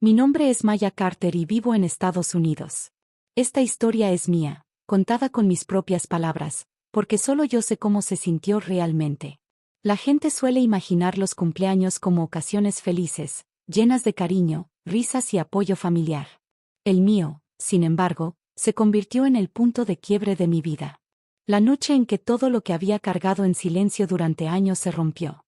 Mi nombre es Maya Carter y vivo en Estados Unidos. Esta historia es mía, contada con mis propias palabras, porque solo yo sé cómo se sintió realmente. La gente suele imaginar los cumpleaños como ocasiones felices, llenas de cariño, risas y apoyo familiar. El mío, sin embargo, se convirtió en el punto de quiebre de mi vida. La noche en que todo lo que había cargado en silencio durante años se rompió.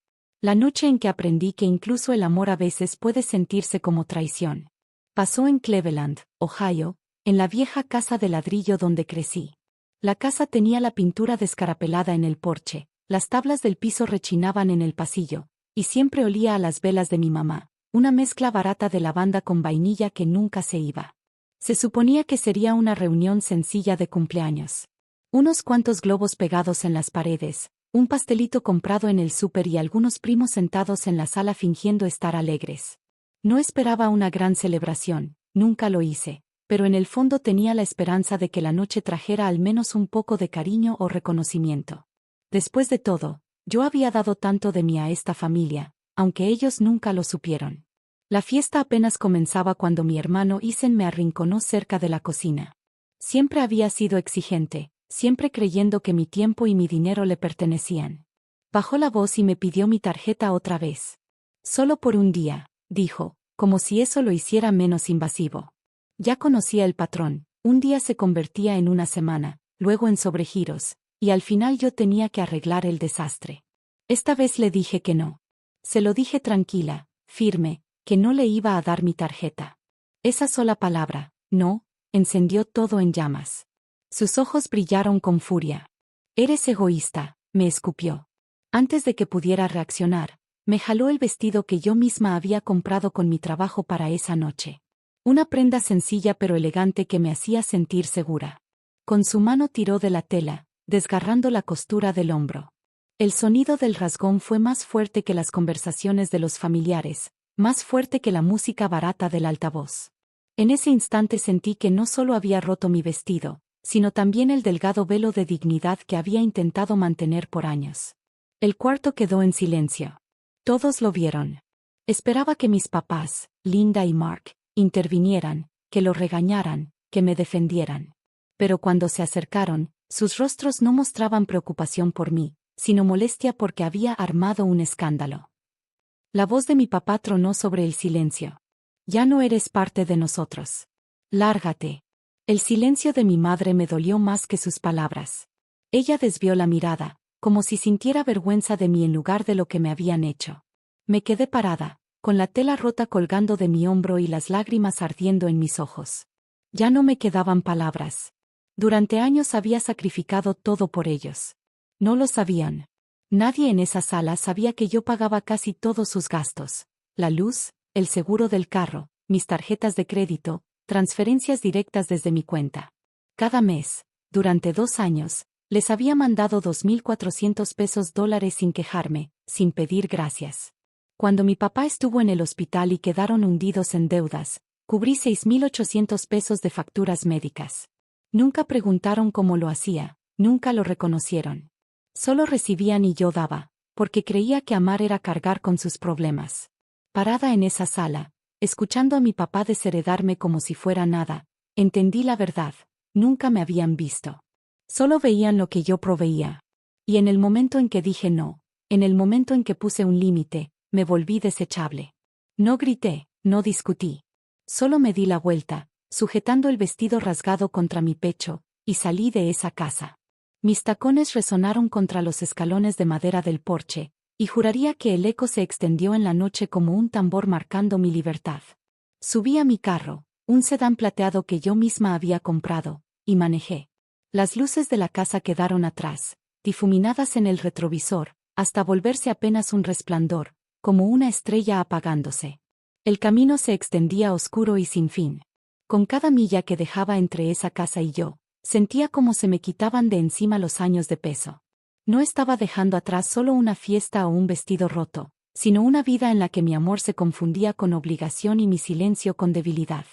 La noche en que aprendí que incluso el amor a veces puede sentirse como traición. Pasó en Cleveland, Ohio, en la vieja casa de ladrillo donde crecí. La casa tenía la pintura descarapelada en el porche, las tablas del piso rechinaban en el pasillo, y siempre olía a las velas de mi mamá, una mezcla barata de lavanda con vainilla que nunca se iba. Se suponía que sería una reunión sencilla de cumpleaños. Unos cuantos globos pegados en las paredes, un pastelito comprado en el súper y algunos primos sentados en la sala fingiendo estar alegres. No esperaba una gran celebración, nunca lo hice, pero en el fondo tenía la esperanza de que la noche trajera al menos un poco de cariño o reconocimiento. Después de todo, yo había dado tanto de mí a esta familia, aunque ellos nunca lo supieron. La fiesta apenas comenzaba cuando mi hermano Ethan me arrinconó cerca de la cocina. Siempre había sido exigente, siempre creyendo que mi tiempo y mi dinero le pertenecían. Bajó la voz y me pidió mi tarjeta otra vez. Solo por un día, dijo, como si eso lo hiciera menos invasivo. Ya conocía el patrón, un día se convertía en una semana, luego en sobregiros, y al final yo tenía que arreglar el desastre. Esta vez le dije que no. Se lo dije tranquila, firme, que no le iba a dar mi tarjeta. Esa sola palabra, no, encendió todo en llamas. Sus ojos brillaron con furia. «Eres egoísta», me escupió. Antes de que pudiera reaccionar, me jaló el vestido que yo misma había comprado con mi trabajo para esa noche. Una prenda sencilla pero elegante que me hacía sentir segura. Con su mano tiró de la tela, desgarrando la costura del hombro. El sonido del rasgón fue más fuerte que las conversaciones de los familiares, más fuerte que la música barata del altavoz. En ese instante sentí que no solo había roto mi vestido, sino también el delgado velo de dignidad que había intentado mantener por años. El cuarto quedó en silencio. Todos lo vieron. Esperaba que mis papás, Linda y Mark, intervinieran, que lo regañaran, que me defendieran. Pero cuando se acercaron, sus rostros no mostraban preocupación por mí, sino molestia porque había armado un escándalo. La voz de mi papá tronó sobre el silencio. «Ya no eres parte de nosotros. Lárgate». El silencio de mi madre me dolió más que sus palabras. Ella desvió la mirada, como si sintiera vergüenza de mí en lugar de lo que me habían hecho. Me quedé parada, con la tela rota colgando de mi hombro y las lágrimas ardiendo en mis ojos. Ya no me quedaban palabras. Durante años había sacrificado todo por ellos. No lo sabían. Nadie en esa sala sabía que yo pagaba casi todos sus gastos: la luz, el seguro del carro, mis tarjetas de crédito, transferencias directas desde mi cuenta. Cada mes, durante 2 años, les había mandado $2,400 sin quejarme, sin pedir gracias. Cuando mi papá estuvo en el hospital y quedaron hundidos en deudas, cubrí $6,800 de facturas médicas. Nunca preguntaron cómo lo hacía, nunca lo reconocieron. Solo recibían y yo daba, porque creía que amar era cargar con sus problemas. Parada en esa sala, escuchando a mi papá desheredarme como si fuera nada, entendí la verdad: nunca me habían visto. Solo veían lo que yo proveía. Y en el momento en que dije no, en el momento en que puse un límite, me volví desechable. No grité, no discutí. Solo me di la vuelta, sujetando el vestido rasgado contra mi pecho, y salí de esa casa. Mis tacones resonaron contra los escalones de madera del porche, y juraría que el eco se extendió en la noche como un tambor marcando mi libertad. Subí a mi carro, un sedán plateado que yo misma había comprado, y manejé. Las luces de la casa quedaron atrás, difuminadas en el retrovisor, hasta volverse apenas un resplandor, como una estrella apagándose. El camino se extendía oscuro y sin fin. Con cada milla que dejaba entre esa casa y yo, sentía como se me quitaban de encima los años de peso. No estaba dejando atrás solo una fiesta o un vestido roto, sino una vida en la que mi amor se confundía con obligación y mi silencio con debilidad.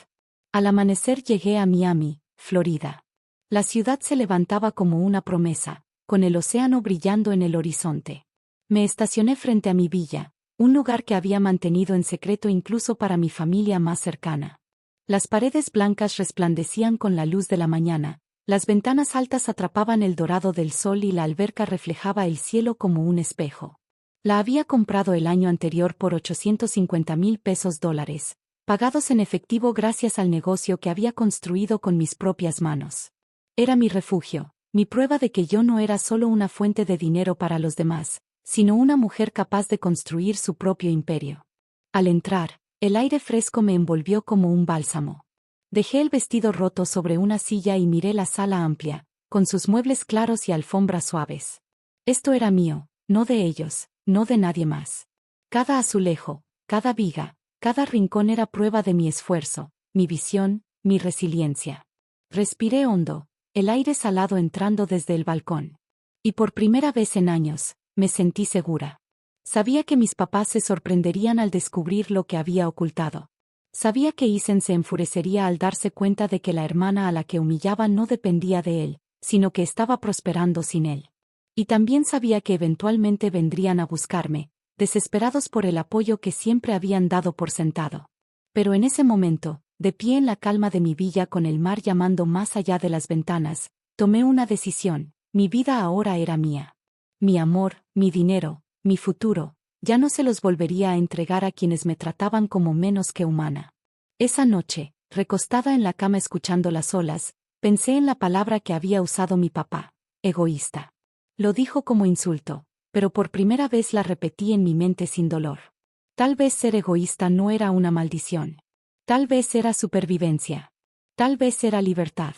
Al amanecer llegué a Miami, Florida. La ciudad se levantaba como una promesa, con el océano brillando en el horizonte. Me estacioné frente a mi villa, un lugar que había mantenido en secreto incluso para mi familia más cercana. Las paredes blancas resplandecían con la luz de la mañana, las ventanas altas atrapaban el dorado del sol y la alberca reflejaba el cielo como un espejo. La había comprado el año anterior por 850,000 pesos dólares, pagados en efectivo gracias al negocio que había construido con mis propias manos. Era mi refugio, mi prueba de que yo no era solo una fuente de dinero para los demás, sino una mujer capaz de construir su propio imperio. Al entrar, el aire fresco me envolvió como un bálsamo. Dejé el vestido roto sobre una silla y miré la sala amplia, con sus muebles claros y alfombras suaves. Esto era mío, no de ellos, no de nadie más. Cada azulejo, cada viga, cada rincón era prueba de mi esfuerzo, mi visión, mi resiliencia. Respiré hondo, el aire salado entrando desde el balcón. Y por primera vez en años, me sentí segura. Sabía que mis papás se sorprenderían al descubrir lo que había ocultado. Sabía que Isen se enfurecería al darse cuenta de que la hermana a la que humillaba no dependía de él, sino que estaba prosperando sin él. Y también sabía que eventualmente vendrían a buscarme, desesperados por el apoyo que siempre habían dado por sentado. Pero en ese momento, de pie en la calma de mi villa con el mar llamando más allá de las ventanas, tomé una decisión: mi vida ahora era mía. Mi amor, mi dinero, mi futuro, ya no se los volvería a entregar a quienes me trataban como menos que humana. Esa noche, recostada en la cama escuchando las olas, pensé en la palabra que había usado mi papá: egoísta. Lo dijo como insulto, pero por primera vez la repetí en mi mente sin dolor. Tal vez ser egoísta no era una maldición. Tal vez era supervivencia. Tal vez era libertad.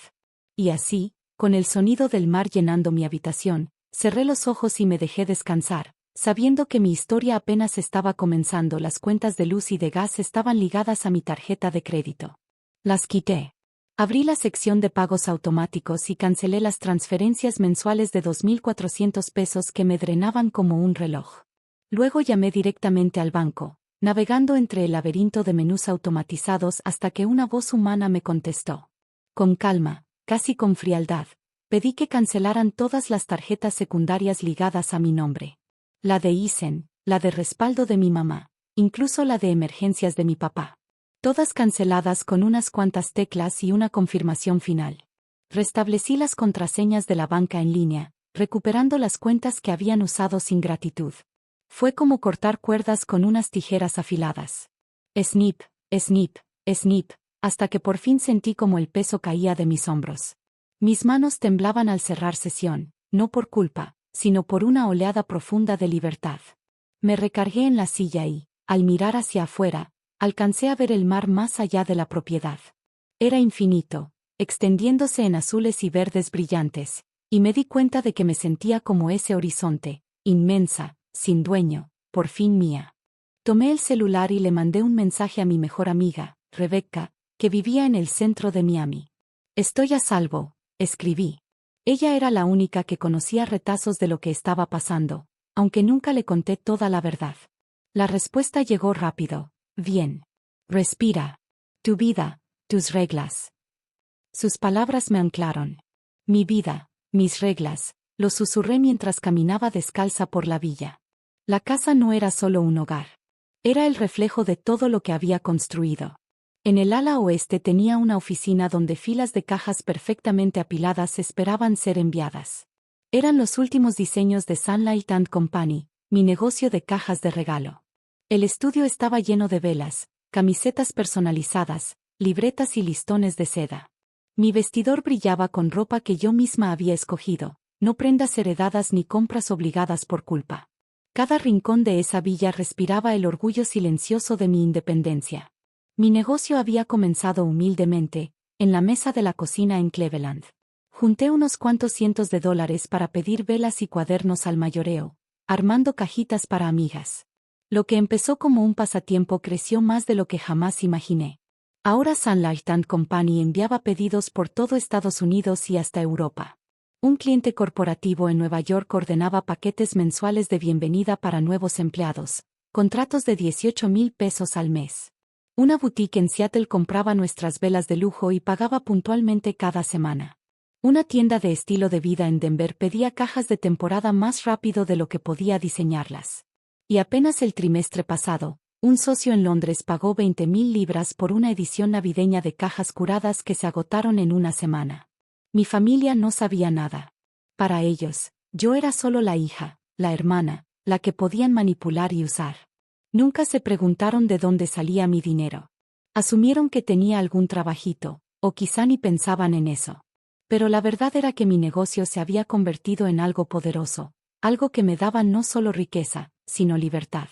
Y así, con el sonido del mar llenando mi habitación, cerré los ojos y me dejé descansar, sabiendo que mi historia apenas estaba comenzando. Las cuentas de luz y de gas estaban ligadas a mi tarjeta de crédito. Las quité. Abrí la sección de pagos automáticos y cancelé las transferencias mensuales de 2,400 pesos que me drenaban como un reloj. Luego llamé directamente al banco, navegando entre el laberinto de menús automatizados hasta que una voz humana me contestó. Con calma, casi con frialdad, pedí que cancelaran todas las tarjetas secundarias ligadas a mi nombre. La de Isen, la de respaldo de mi mamá, incluso la de emergencias de mi papá. Todas canceladas con unas cuantas teclas y una confirmación final. Restablecí las contraseñas de la banca en línea, recuperando las cuentas que habían usado sin gratitud. Fue como cortar cuerdas con unas tijeras afiladas. Snip, snip, snip, hasta que por fin sentí como el peso caía de mis hombros. Mis manos temblaban al cerrar sesión, no por culpa, sino por una oleada profunda de libertad. Me recargué en la silla y, al mirar hacia afuera, alcancé a ver el mar más allá de la propiedad. Era infinito, extendiéndose en azules y verdes brillantes, y me di cuenta de que me sentía como ese horizonte, inmensa, sin dueño, por fin mía. Tomé el celular y le mandé un mensaje a mi mejor amiga, Rebecca, que vivía en el centro de Miami. Estoy a salvo, escribí. Ella era la única que conocía retazos de lo que estaba pasando, aunque nunca le conté toda la verdad. La respuesta llegó rápido. Bien. Respira. Tu vida, tus reglas. Sus palabras me anclaron. Mi vida, mis reglas, lo susurré mientras caminaba descalza por la villa. La casa no era solo un hogar. Era el reflejo de todo lo que había construido. En el ala oeste tenía una oficina donde filas de cajas perfectamente apiladas esperaban ser enviadas. Eran los últimos diseños de Sunlight and Company, mi negocio de cajas de regalo. El estudio estaba lleno de velas, camisetas personalizadas, libretas y listones de seda. Mi vestidor brillaba con ropa que yo misma había escogido, no prendas heredadas ni compras obligadas por culpa. Cada rincón de esa villa respiraba el orgullo silencioso de mi independencia. Mi negocio había comenzado humildemente, en la mesa de la cocina en Cleveland. Junté unos cuantos cientos de dólares para pedir velas y cuadernos al mayoreo, armando cajitas para amigas. Lo que empezó como un pasatiempo creció más de lo que jamás imaginé. Ahora Sunlight and Company enviaba pedidos por todo Estados Unidos y hasta Europa. Un cliente corporativo en Nueva York ordenaba paquetes mensuales de bienvenida para nuevos empleados, contratos de 18,000 pesos al mes. Una boutique en Seattle compraba nuestras velas de lujo y pagaba puntualmente cada semana. Una tienda de estilo de vida en Denver pedía cajas de temporada más rápido de lo que podía diseñarlas. Y apenas el trimestre pasado, un socio en Londres pagó 20.000 libras por una edición navideña de cajas curadas que se agotaron en una semana. Mi familia no sabía nada. Para ellos, yo era solo la hija, la hermana, la que podían manipular y usar. Nunca se preguntaron de dónde salía mi dinero. Asumieron que tenía algún trabajito, o quizá ni pensaban en eso. Pero la verdad era que mi negocio se había convertido en algo poderoso, algo que me daba no solo riqueza, sino libertad.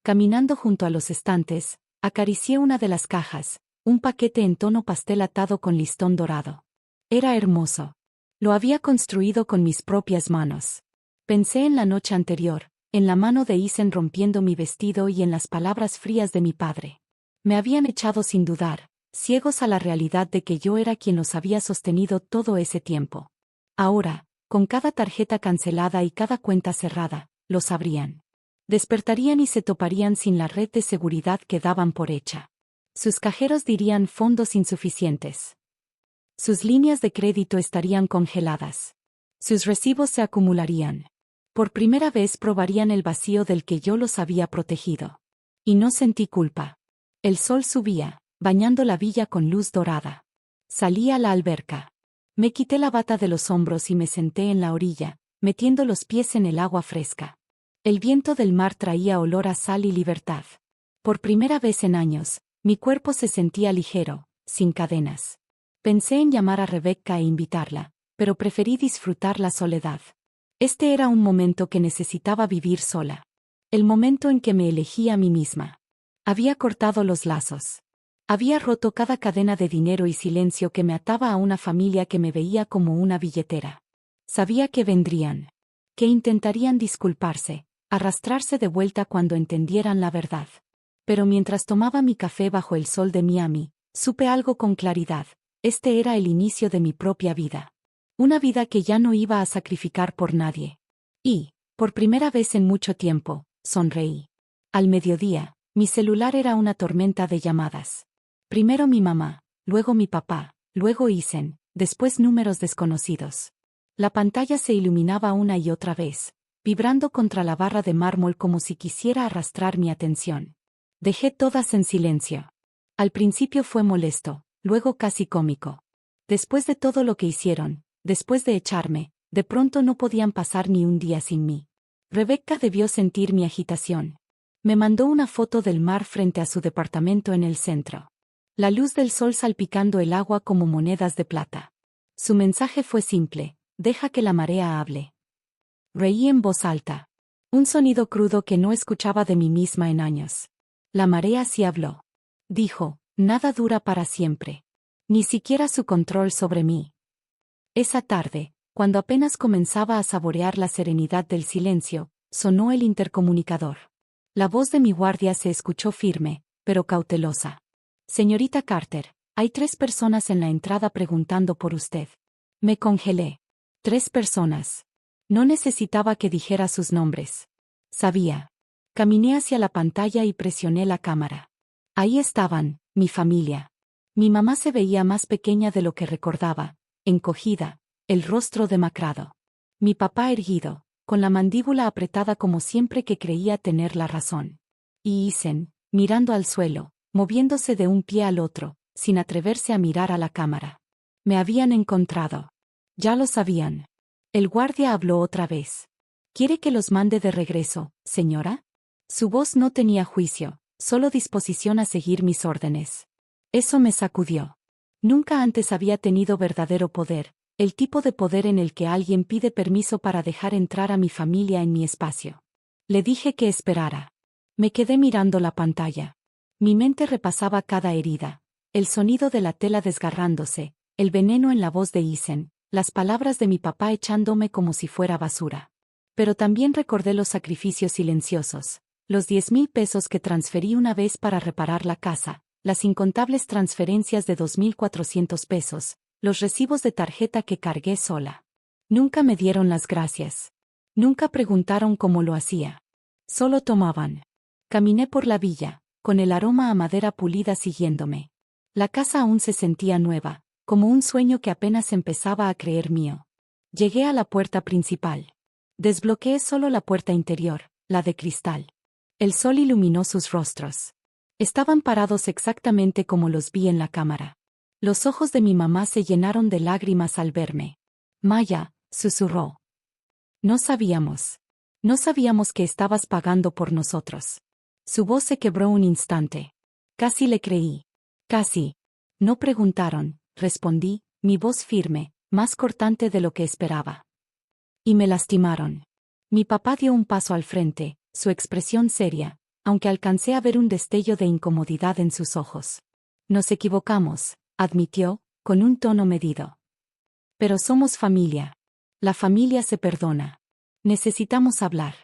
Caminando junto a los estantes, acaricié una de las cajas, un paquete en tono pastel atado con listón dorado. Era hermoso. Lo había construido con mis propias manos. Pensé en la noche anterior, en la mano de Isen rompiendo mi vestido y en las palabras frías de mi padre. Me habían echado sin dudar, ciegos a la realidad de que yo era quien los había sostenido todo ese tiempo. Ahora, con cada tarjeta cancelada y cada cuenta cerrada, lo sabrían. Despertarían y se toparían sin la red de seguridad que daban por hecha. Sus cajeros dirían fondos insuficientes. Sus líneas de crédito estarían congeladas. Sus recibos se acumularían. Por primera vez probarían el vacío del que yo los había protegido. Y no sentí culpa. El sol subía, bañando la villa con luz dorada. Salí a la alberca. Me quité la bata de los hombros y me senté en la orilla, metiendo los pies en el agua fresca. El viento del mar traía olor a sal y libertad. Por primera vez en años, mi cuerpo se sentía ligero, sin cadenas. Pensé en llamar a Rebecca e invitarla, pero preferí disfrutar la soledad. Este era un momento que necesitaba vivir sola. El momento en que me elegí a mí misma. Había cortado los lazos. Había roto cada cadena de dinero y silencio que me ataba a una familia que me veía como una billetera. Sabía que vendrían. Que intentarían disculparse, arrastrarse de vuelta cuando entendieran la verdad. Pero mientras tomaba mi café bajo el sol de Miami, supe algo con claridad. Este era el inicio de mi propia vida. Una vida que ya no iba a sacrificar por nadie. Y, por primera vez en mucho tiempo, sonreí. Al mediodía, mi celular era una tormenta de llamadas. Primero mi mamá, luego mi papá, luego Isen, después números desconocidos. La pantalla se iluminaba una y otra vez, vibrando contra la barra de mármol como si quisiera arrastrar mi atención. Dejé todas en silencio. Al principio fue molesto, luego casi cómico. Después de todo lo que hicieron, después de echarme, de pronto no podían pasar ni un día sin mí. Rebecca debió sentir mi agitación. Me mandó una foto del mar frente a su departamento en el centro. La luz del sol salpicando el agua como monedas de plata. Su mensaje fue simple: deja que la marea hable. Reí en voz alta. Un sonido crudo que no escuchaba de mí misma en años. La marea sí habló. Dijo: nada dura para siempre. Ni siquiera su control sobre mí. Esa tarde, cuando apenas comenzaba a saborear la serenidad del silencio, sonó el intercomunicador. La voz de mi guardia se escuchó firme, pero cautelosa. Señorita Carter, hay 3 personas en la entrada preguntando por usted. Me congelé. 3 personas. No necesitaba que dijera sus nombres. Sabía. Caminé hacia la pantalla y presioné la cámara. Ahí estaban, mi familia. Mi mamá se veía más pequeña de lo que recordaba, encogida, el rostro demacrado. Mi papá erguido, con la mandíbula apretada como siempre que creía tener la razón. Y Isen, mirando al suelo, moviéndose de un pie al otro, sin atreverse a mirar a la cámara. Me habían encontrado. Ya lo sabían. El guardia habló otra vez. ¿Quiere que los mande de regreso, señora? Su voz no tenía juicio, solo disposición a seguir mis órdenes. Eso me sacudió. Nunca antes había tenido verdadero poder, el tipo de poder en el que alguien pide permiso para dejar entrar a mi familia en mi espacio. Le dije que esperara. Me quedé mirando la pantalla. Mi mente repasaba cada herida, el sonido de la tela desgarrándose, el veneno en la voz de Isen, las palabras de mi papá echándome como si fuera basura. Pero también recordé los sacrificios silenciosos, los 10.000 pesos que transferí una vez para reparar la casa, las incontables transferencias de 2.400 pesos, los recibos de tarjeta que cargué sola. Nunca me dieron las gracias. Nunca preguntaron cómo lo hacía. Solo tomaban. Caminé por la villa, con el aroma a madera pulida siguiéndome. La casa aún se sentía nueva, como un sueño que apenas empezaba a creer mío. Llegué a la puerta principal. Desbloqueé solo la puerta interior, la de cristal. El sol iluminó sus rostros. Estaban parados exactamente como los vi en la cámara. Los ojos de mi mamá se llenaron de lágrimas al verme. Maya, susurró. No sabíamos. No sabíamos que estabas pagando por nosotros. Su voz se quebró un instante. Casi le creí. Casi. No preguntaron, respondí, mi voz firme, más cortante de lo que esperaba. Y me lastimaron. Mi papá dio un paso al frente, su expresión seria, aunque alcancé a ver un destello de incomodidad en sus ojos. Nos equivocamos, admitió, con un tono medido. Pero somos familia. La familia se perdona. Necesitamos hablar.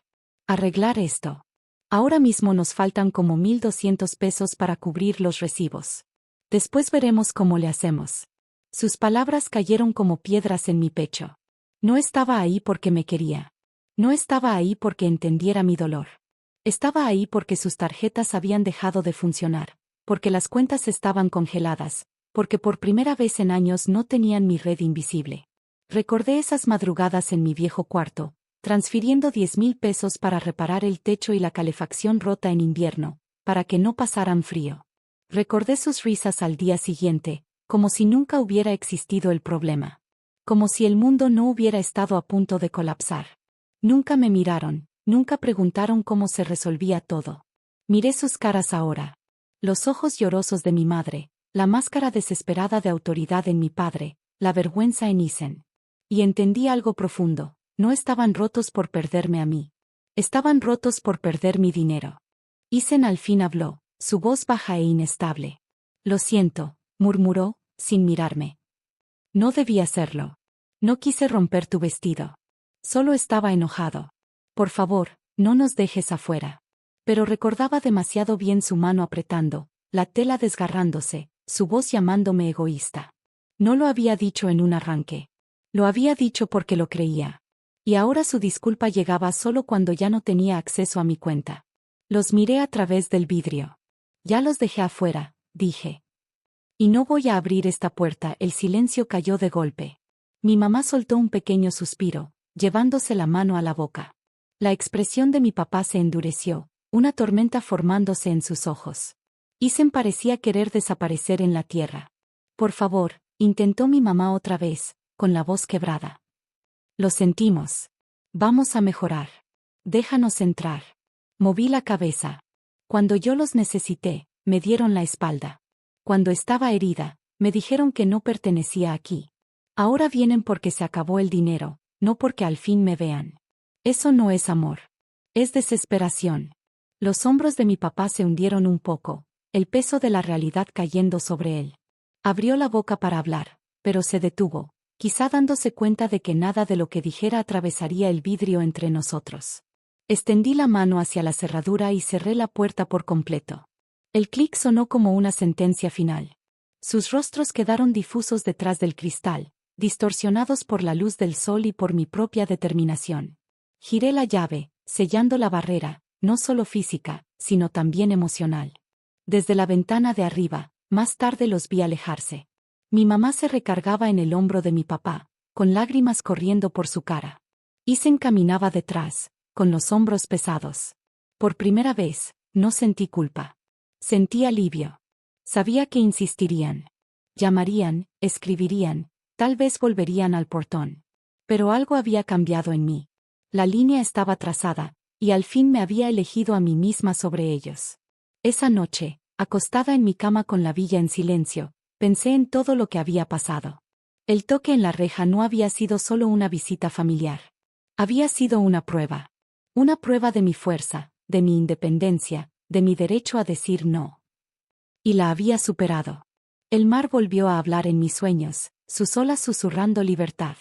Arreglar esto. Ahora mismo nos faltan como 1,200 pesos para cubrir los recibos. Después veremos cómo le hacemos. Sus palabras cayeron como piedras en mi pecho. No estaba ahí porque me quería. No estaba ahí porque entendiera mi dolor. Estaba ahí porque sus tarjetas habían dejado de funcionar, porque las cuentas estaban congeladas, porque por primera vez en años no tenían mi red invisible. Recordé esas madrugadas en mi viejo cuarto, transfiriendo 10,000 pesos para reparar el techo y la calefacción rota en invierno, para que no pasaran frío. Recordé sus risas al día siguiente, como si nunca hubiera existido el problema. Como si el mundo no hubiera estado a punto de colapsar. Nunca me miraron, nunca preguntaron cómo se resolvía todo. Miré sus caras ahora. Los ojos llorosos de mi madre, la máscara desesperada de autoridad en mi padre, la vergüenza en Isen. Y entendí algo profundo, no estaban rotos por perderme a mí. Estaban rotos por perder mi dinero. Isen al fin habló, su voz baja e inestable. Lo siento, murmuró, sin mirarme. No debí hacerlo. No quise romper tu vestido. Solo estaba enojado. Por favor, no nos dejes afuera. Pero recordaba demasiado bien su mano apretando, la tela desgarrándose, su voz llamándome egoísta. No lo había dicho en un arranque. Lo había dicho porque lo creía. Y ahora su disculpa llegaba solo cuando ya no tenía acceso a mi cuenta. Los miré a través del vidrio. Ya los dejé afuera, dije. Y no voy a abrir esta puerta. El silencio cayó de golpe. Mi mamá soltó un pequeño suspiro, llevándose la mano a la boca. La expresión de mi papá se endureció, una tormenta formándose en sus ojos. Isen parecía querer desaparecer en la tierra. Por favor, intentó mi mamá otra vez, con la voz quebrada. Lo sentimos. Vamos a mejorar. Déjanos entrar. Moví la cabeza. Cuando yo los necesité, me dieron la espalda. Cuando estaba herida, me dijeron que no pertenecía aquí. Ahora vienen porque se acabó el dinero, no porque al fin me vean. Eso no es amor. Es desesperación. Los hombros de mi papá se hundieron un poco, el peso de la realidad cayendo sobre él. Abrió la boca para hablar, pero se detuvo, quizá dándose cuenta de que nada de lo que dijera atravesaría el vidrio entre nosotros. Extendí la mano hacia la cerradura y cerré la puerta por completo. El clic sonó como una sentencia final. Sus rostros quedaron difusos detrás del cristal, distorsionados por la luz del sol y por mi propia determinación. Giré la llave, sellando la barrera, no solo física, sino también emocional. Desde la ventana de arriba, más tarde los vi alejarse. Mi mamá se recargaba en el hombro de mi papá, con lágrimas corriendo por su cara. Isen caminaba detrás, con los hombros pesados. Por primera vez, no sentí culpa. Sentí alivio. Sabía que insistirían. Llamarían, escribirían, tal vez volverían al portón. Pero algo había cambiado en mí. La línea estaba trazada, y al fin me había elegido a mí misma sobre ellos. Esa noche, acostada en mi cama con la villa en silencio, pensé en todo lo que había pasado. El toque en la reja no había sido solo una visita familiar. Había sido una prueba. Una prueba de mi fuerza, de mi independencia, de mi derecho a decir no. Y la había superado. El mar volvió a hablar en mis sueños, sus olas susurrando libertad.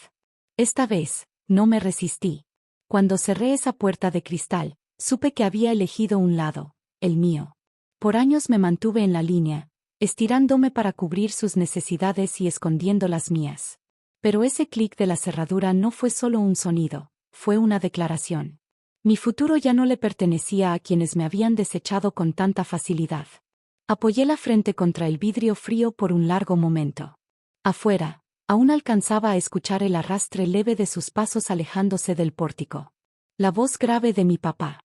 Esta vez, no me resistí. Cuando cerré esa puerta de cristal, supe que había elegido un lado, el mío. Por años me mantuve en la línea, estirándome para cubrir sus necesidades y escondiendo las mías. Pero ese clic de la cerradura no fue solo un sonido, fue una declaración. Mi futuro ya no le pertenecía a quienes me habían desechado con tanta facilidad. Apoyé la frente contra el vidrio frío por un largo momento. Afuera, aún alcanzaba a escuchar el arrastre leve de sus pasos alejándose del pórtico. La voz grave de mi papá.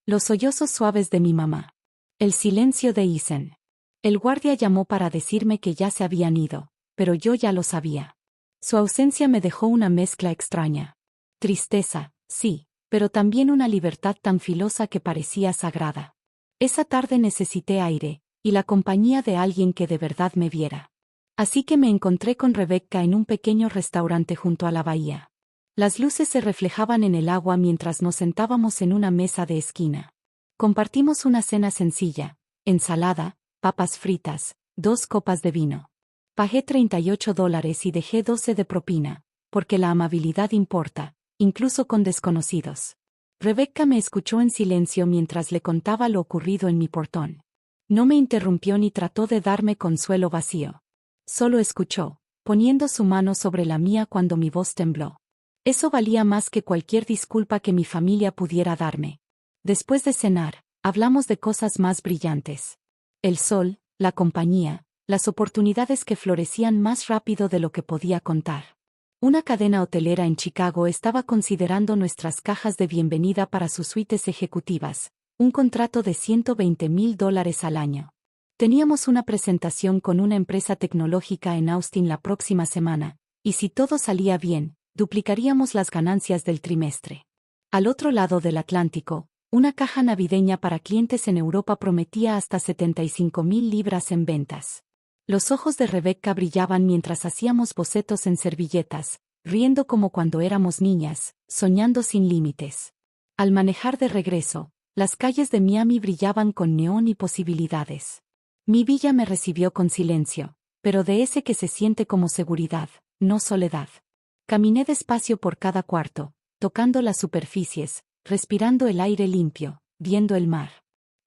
Los sollozos suaves de mi mamá. El silencio de Isen. El guardia llamó para decirme que ya se habían ido, pero yo ya lo sabía. Su ausencia me dejó una mezcla extraña. Tristeza, sí, pero también una libertad tan filosa que parecía sagrada. Esa tarde necesité aire, y la compañía de alguien que de verdad me viera. Así que me encontré con Rebecca en un pequeño restaurante junto a la bahía. Las luces se reflejaban en el agua mientras nos sentábamos en una mesa de esquina. Compartimos una cena sencilla, ensalada, papas fritas, 2 copas de vino. Pagué $38 y dejé 12 de propina, porque la amabilidad importa, incluso con desconocidos. Rebecca me escuchó en silencio mientras le contaba lo ocurrido en mi portón. No me interrumpió ni trató de darme consuelo vacío. Solo escuchó, poniendo su mano sobre la mía cuando mi voz tembló. Eso valía más que cualquier disculpa que mi familia pudiera darme. Después de cenar, hablamos de cosas más brillantes. El sol, la compañía, las oportunidades que florecían más rápido de lo que podía contar. Una cadena hotelera en Chicago estaba considerando nuestras cajas de bienvenida para sus suites ejecutivas, un contrato de $120,000 al año. Teníamos una presentación con una empresa tecnológica en Austin la próxima semana, y si todo salía bien, duplicaríamos las ganancias del trimestre. Al otro lado del Atlántico, una caja navideña para clientes en Europa prometía hasta 75,000 libras en ventas. Los ojos de Rebecca brillaban mientras hacíamos bocetos en servilletas, riendo como cuando éramos niñas, soñando sin límites. Al manejar de regreso, las calles de Miami brillaban con neón y posibilidades. Mi villa me recibió con silencio, pero de ese que se siente como seguridad, no soledad. Caminé despacio por cada cuarto, tocando las superficies, respirando el aire limpio, viendo el mar.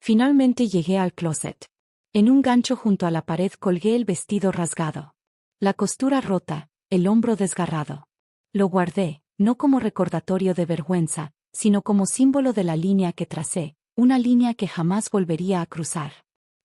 Finalmente llegué al closet. En un gancho junto a la pared colgué el vestido rasgado. La costura rota, el hombro desgarrado. Lo guardé, no como recordatorio de vergüenza, sino como símbolo de la línea que tracé, una línea que jamás volvería a cruzar.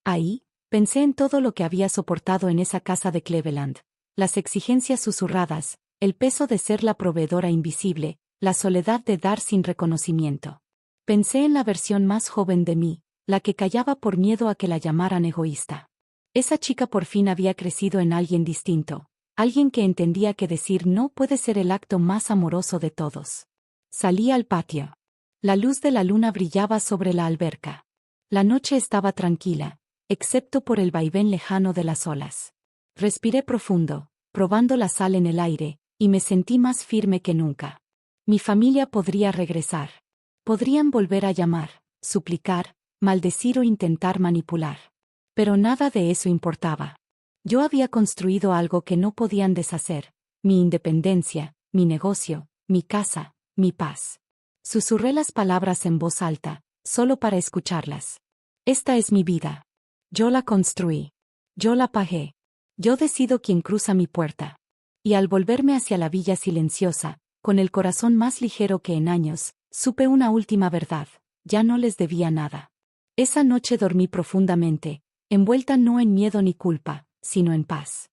Ahí, pensé en todo lo que había soportado en esa casa de Cleveland, las exigencias susurradas, el peso de ser la proveedora invisible, la soledad de dar sin reconocimiento. Pensé en la versión más joven de mí, la que callaba por miedo a que la llamaran egoísta. Esa chica por fin había crecido en alguien distinto, alguien que entendía que decir no puede ser el acto más amoroso de todos. Salí al patio. La luz de la luna brillaba sobre la alberca. La noche estaba tranquila, excepto por el vaivén lejano de las olas. Respiré profundo, probando la sal en el aire, y me sentí más firme que nunca. Mi familia podría regresar. Podrían volver a llamar, suplicar, maldecir o intentar manipular. Pero nada de eso importaba. Yo había construido algo que no podían deshacer, mi independencia, mi negocio, mi casa, mi paz. Susurré las palabras en voz alta, solo para escucharlas. Esta es mi vida. Yo la construí. Yo la pagué. Yo decido quién cruza mi puerta. Y al volverme hacia la villa silenciosa, con el corazón más ligero que en años, supe una última verdad: ya no les debía nada. Esa noche dormí profundamente, envuelta no en miedo ni culpa, sino en paz.